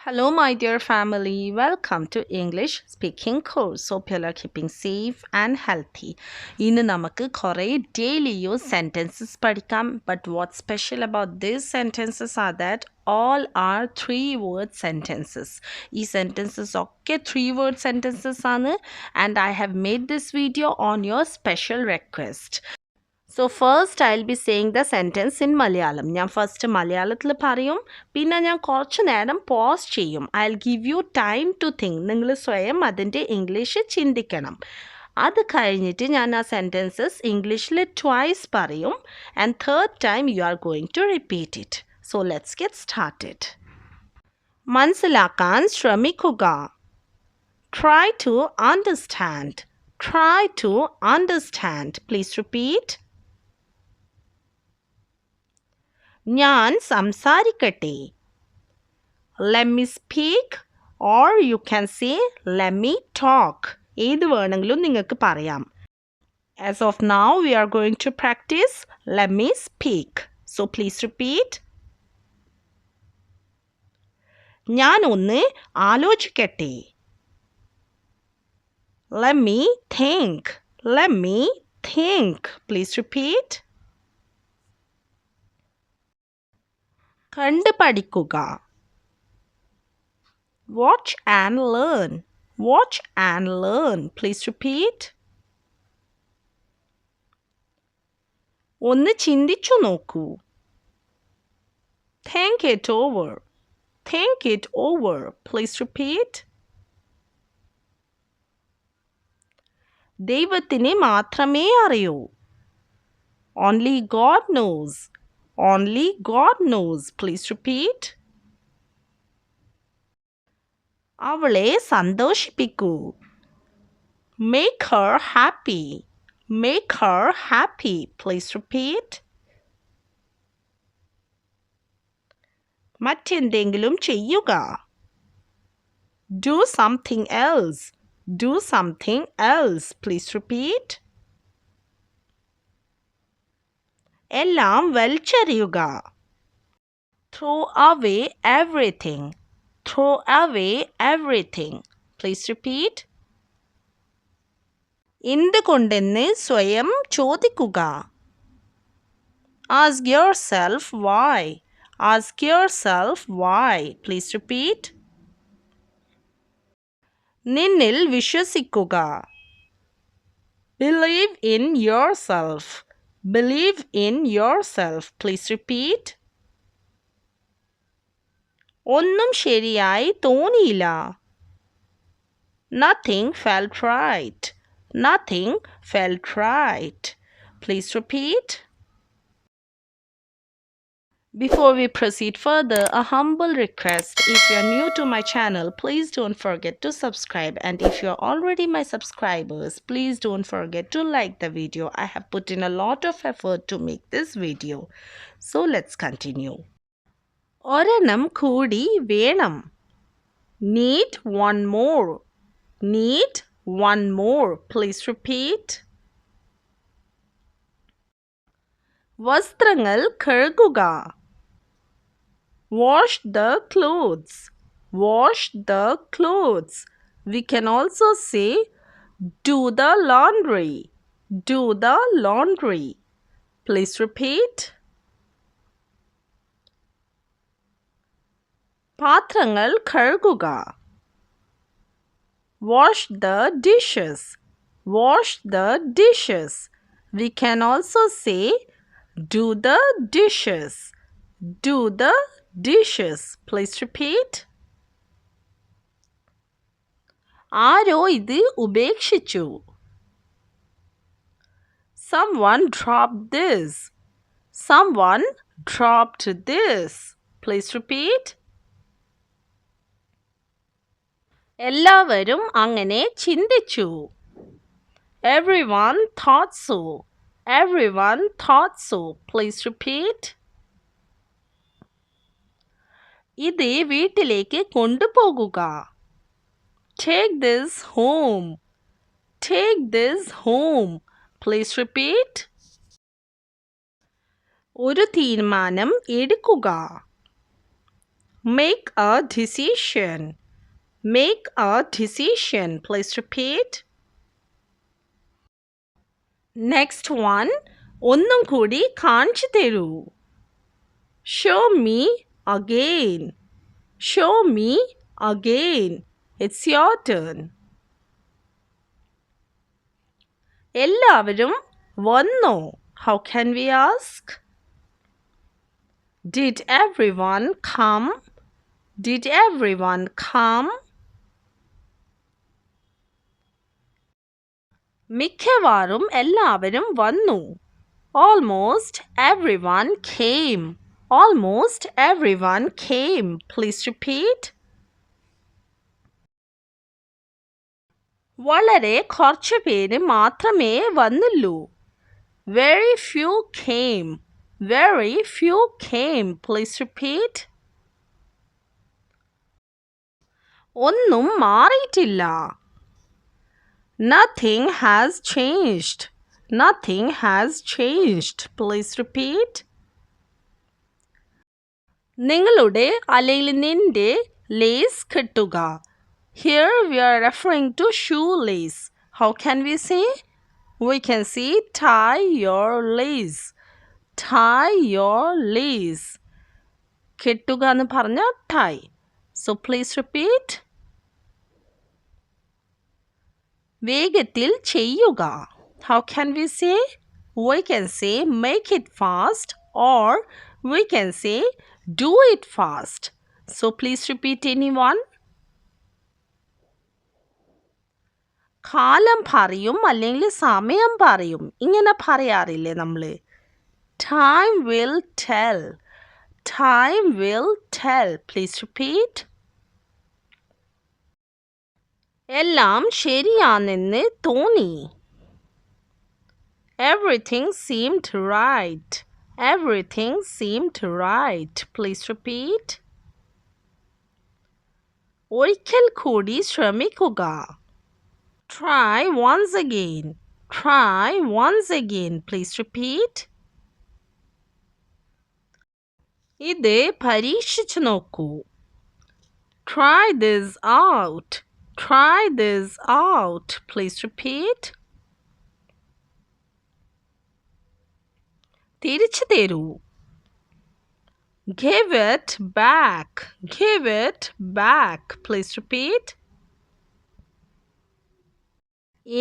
Hello, my dear family. Welcome to English speaking course. Hope you are keeping safe and healthy. ഇന്ന് നമുക്ക് കുറേ daily use sentences പഠിക്കാം. But what's special about these sentences are that all are three-word sentences. ഈ sentences ഒക്കെ three-word sentences ആണ്, and I have made this video on your special request. So first I'll be saying the sentence in Malayalam. ഞാൻ first മലയാളത്തിൽ പറയും, പിന്നെ ഞാൻ കുറച്ച് നേരം പോസ് ചെയ്യും. I'll give you time to think. നിങ്ങൾ സ്വയം അതിൻ്റെ ഇംഗ്ലീഷ് ചിന്തിക്കണം. അത് കഴിഞ്ഞിട്ട് ഞാൻ ആ സെൻറ്റൻസസ് ഇംഗ്ലീഷിൽ ട്വൈസ് പറയും, and third time you are going to repeat it. So let's get started. മനസ്സിലാക്കാൻ ശ്രമിക്കുക. Try to understand. Try to understand. Please repeat. ഞാൻ സംസാരിക്കട്ടെ. Let me speak, or you can say let me talk. ഏത് വേണമെങ്കിലും നിങ്ങൾക്ക് പറയാം. As of now, we are going to practice let me speak. So please repeat. ഞാൻ ഒന്ന് ആലോചിക്കട്ടെ. Let me think. Let me think. Please repeat. കണ്ടു പഠിക്കുക. Watch and learn. Watch and learn. Please repeat. ഒന്ന് ചിന്തിച്ചു നോക്കൂ. Think it over. Think it over. Please repeat. ദൈവത്തിന് മാത്രമേ അറിയൂ. Only God knows. Only God knows. Please repeat. അവളെ സന്തോഷിപ്പിക്കൂ. Make her happy. Make her happy. Please repeat. മറ്റെന്തെങ്കിലും ചെയ്യുക. Do something else. Do something else. Please repeat. എല്ലാം വലിച്ചെറിയുക. Throw away everything. Throw away everything. Please repeat. എന്തുകൊണ്ടെന്ന് സ്വയം ചോദിക്കുക. Ask yourself why. Ask yourself why. Please repeat. നിന്നിൽ വിശ്വസിക്കുക. Believe in yourself. Believe in yourself. Please repeat. ഒന്നും ശരിയായി തോന്നിയില്ല. Nothing felt right. Nothing felt right. Please repeat. Before we proceed further, a humble request. If you are new to my channel, please don't forget to subscribe. And if you are already my subscribers, please don't forget to like the video. I have put in a lot of effort to make this video. So let's continue. ഒരെണ്ണം കൂടി വേണം. Need one more. Need one more. Please repeat. വസ്ത്രങ്ങൾ കഴുകുക. Wash the clothes. Wash the clothes. We can also say do the laundry. Do the laundry. Please repeat. പാത്രങ്ങൾ കഴുകുക. Wash the dishes. Wash the dishes. We can also say do the dishes. Do the dishes. Please repeat. ആരോ ഇത് ഉപേക്ഷിച്ചു. Someone dropped this. Someone dropped this. Please repeat. എല്ലാവരും അങ്ങനെ ചിന്തിച്ചു. Everyone thought so. Everyone thought so. Please repeat. ഇത് വീട്ടിലേക്ക് കൊണ്ടുപോകുക. Take this home. Take this home. Please repeat. ഒരു തീരുമാനം എടുക്കുക. Make a decision. Make a decision. Please repeat. Next one. ഒന്നും കൂടി കാണിച്ചു തരൂ. Show me again. Show me again. It's your turn. എല്ലാവരും വന്നോ? How can we ask? Did everyone come? Did everyone come? മിക്കവാറും എല്ലാവരും വന്നു. Almost everyone came. Almost everyone came. Please repeat. വളരെ കുറച്ച് പേര് മാത്രമേ വന്നുള്ളൂ. Very few came. Very few came. Please repeat. ഒന്നും മാറിയിട്ടില്ല. Nothing has changed. Nothing has changed. Please repeat. നിങ്ങളുടെ അല്ലെങ്കിൽ നിന്റെ ലേസ് കെട്ടുക. Here we are referring to shoelace. How can we say? We can say tie your lace. Tie your lace. കെട്ടുക എന്ന് പറഞ്ഞാൽ tie. So please repeat. വേഗത്തിൽ ചെയ്യുക. How can we say? We can say make it fast or we can say do it fast. So please repeat anyone. കാലം പറയും അല്ലെങ്കിൽ സമയം പറയും. ഇങ്ങനെ പറയാറില്ലേ നമ്മൾ? Time will tell. Time will tell. Please repeat. എല്ലാം ശരിയാണെന്ന് തോന്നി. Everything seemed right. Everything seemed right. Please repeat. ഒരിക്കൽ കൂടി ശ്രമിക്കുക. Try once again. Try once again. Please repeat. ഇത് പരീക്ഷിച്ചു നോക്കൂ. Try this out. Try this out. Please repeat. തിരിച്ചു തരൂ. Give it back. Give it back. Please repeat.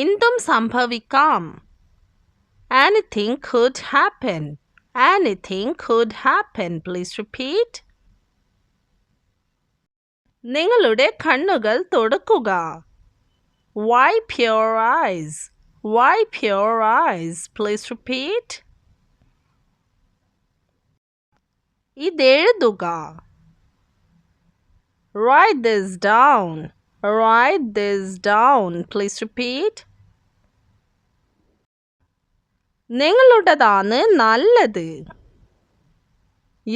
എന്തും സംഭവിക്കാം. Anything could happen. Anything could happen. Please repeat. നിങ്ങളുടെ കണ്ണുകൾ തുടക്കുക. Wipe your eyes. Wipe your eyes. Please repeat. ഇതെഴുതുക. Write this down. Write this down. Please repeat. നിങ്ങളുടേതാണ് നല്ലത്.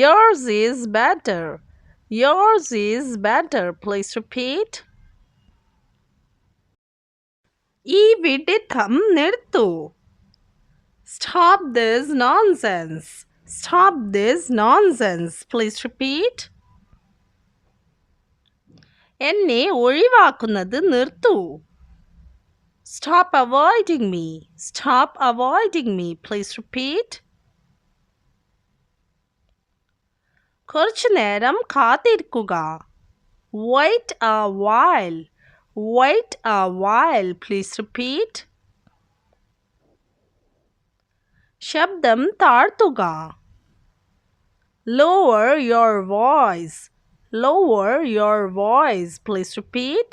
Yours is better. Yours is better. Please repeat. ഈ വിഡിത്തം നിർത്തൂ. Stop this nonsense. Stop this nonsense. Please repeat. എന്നെ ഒഴിവാക്കുന്നത് നിർത്തൂ. Stop avoiding me. Stop avoiding me. Please repeat. കുറച്ചു നേരം കാത്തിരിക്കുക. Wait a while. Wait a while. Please repeat. ശബ്ദം താഴ്ത്തുക. Lower your voice. Lower your voice. Please repeat.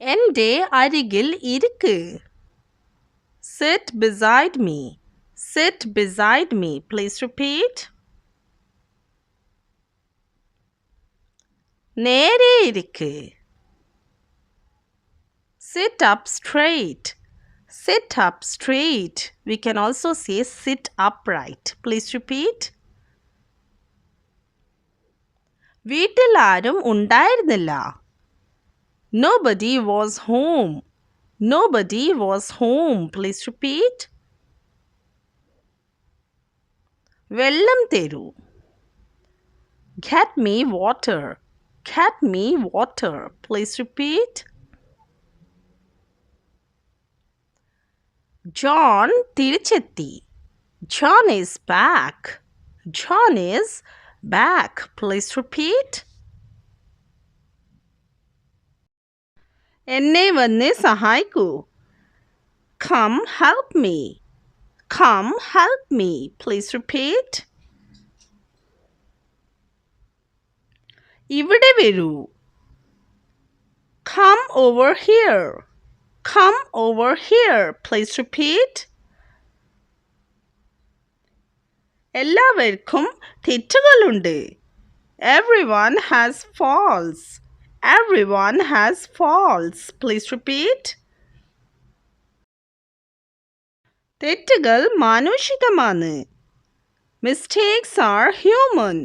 എൻ്റെ അരികിൽ ഇരിക്ക്. Sit beside me. Sit beside me. Please repeat. നേരെ ഇരിക്ക്. Sit up straight. Sit up straight. We can also say sit upright. Please repeat. വീട്ടിൽ ആരും ഉണ്ടായിരുന്നില്ല. Nobody was home. Nobody was home. Please repeat. വെള്ളം തരൂ. Get me water. Get me water. Please repeat. John തിരിച്ചെത്തി. John is back. John is back. Please repeat. എന്നെ വന്ന് സഹായിക്കൂ. Come help me. Come help me. Please repeat. ഇവിടെ വരൂ. Come over here. Come over here. Please repeat. എല്ലാവർക്കും തെറ്റുകളുണ്ട്. Everyone has faults. Everyone has faults. Please repeat. തെറ്റുകൾ മാനുഷികമാണ്. Mistakes are human.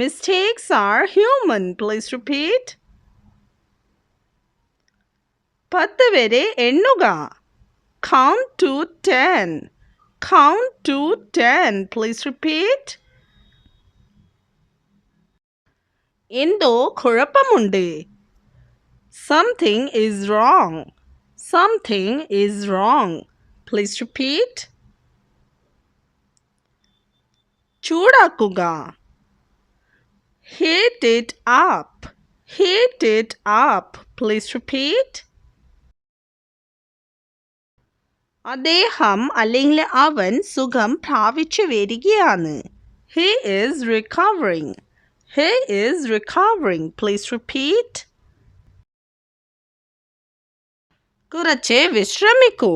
Mistakes are human. Please repeat. 10 വരെ എണ്ണുക. Count to 10. Count to 10. Please repeat. എന്തോ കുഴപ്പമുണ്ട്. Something is wrong. Something is wrong. Please repeat. ചൂടാക്കുക. Heat it up. Heat it up. Please repeat. അദ്ദേഹം അല്ലെങ്കിൽ അവൻ സുഖം പ്രാപിച്ചു വരികയാണ്. He is recovering. He is recovering. Please repeat. കുറച്ച് വിശ്രമിക്കൂ.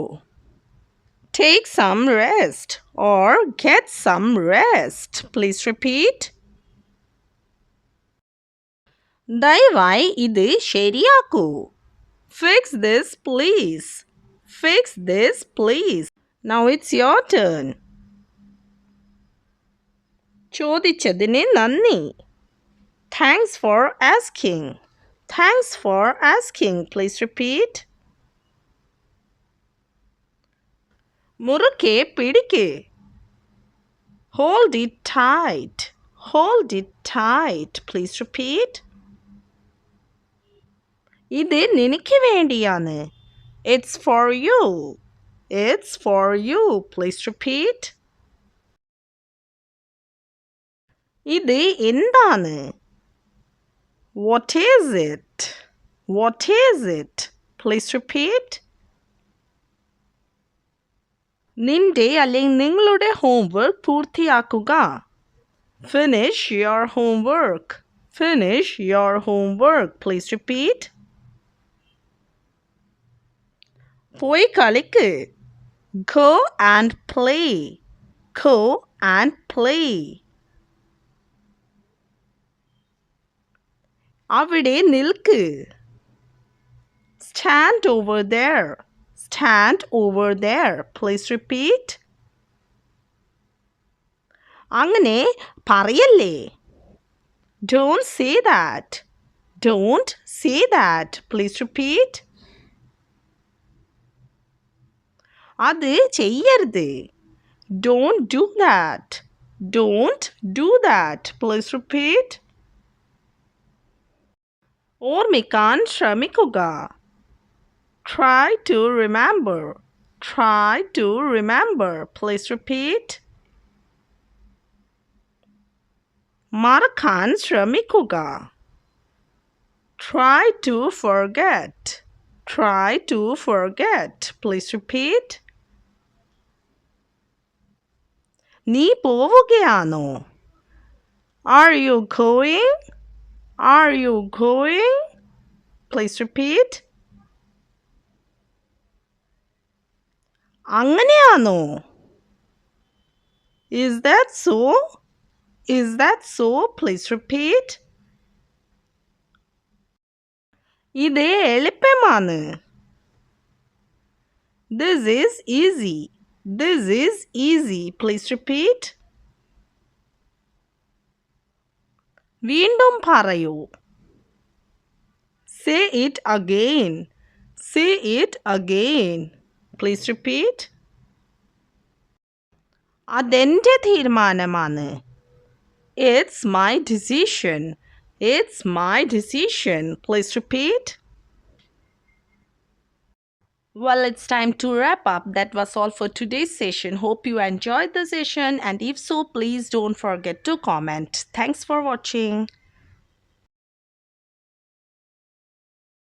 Take some rest or get some rest. Please repeat. ദയവായി ഇത് ശരിയാക്കൂ. Fix this please. Fix this please. Now it's your turn. ചോദിച്ചതിന് നന്ദി. Thanks for asking. Thanks for asking. Please repeat. മുറുക്കെ പിടിക്ക്. Hold it tight. Hold it tight. Please repeat. ഇത് നിനക്ക് വേണ്ടിയാണ്. It's for you. It's for you. Please repeat. ഇത് എന്താണ്? What is it? What is it? Please repeat. നിന്റെ അല്ലെങ്കിൽ നിങ്ങളുടെ homework പൂർത്തിയാക്കുക. Finish your homework. Finish your homework. Please repeat. പോയി കളിക്ക്. Go and play. Go and play. അവിടെ നിൽക്ക്. Stand over there. Stand over there. Please repeat. അങ്ങനെ പറയല്ലേ. Don't say that. Don't say that. Please repeat. അത് ചെയ്യരുത്. Don't do that. Don't do that. Please repeat. ഓർമ്മിക്കാൻ ശ്രമിക്കുക. Try to remember. Try to remember. Please repeat. മറക്കാൻ ശ്രമിക്കുക. Try to forget. Try to forget. Please repeat. നീ പോവുകയാണോ? Are you going? Are you going? Please repeat. അങ്ങനെയാണോ? Is that so? Is that so? Please repeat. ഇത് എളുപ്പമാണ്. This is easy. This is easy. Please repeat. വീണ്ടും പറയൂ. Say it again. Say it again. Please repeat. അതെന്റെ തീരുമാനമാണ്. It's my decision. It's my decision. Please repeat. Well, it's time to wrap up. That was all for today's session. Hope you enjoyed the session, and if so, please don't forget to comment. Thanks for watching.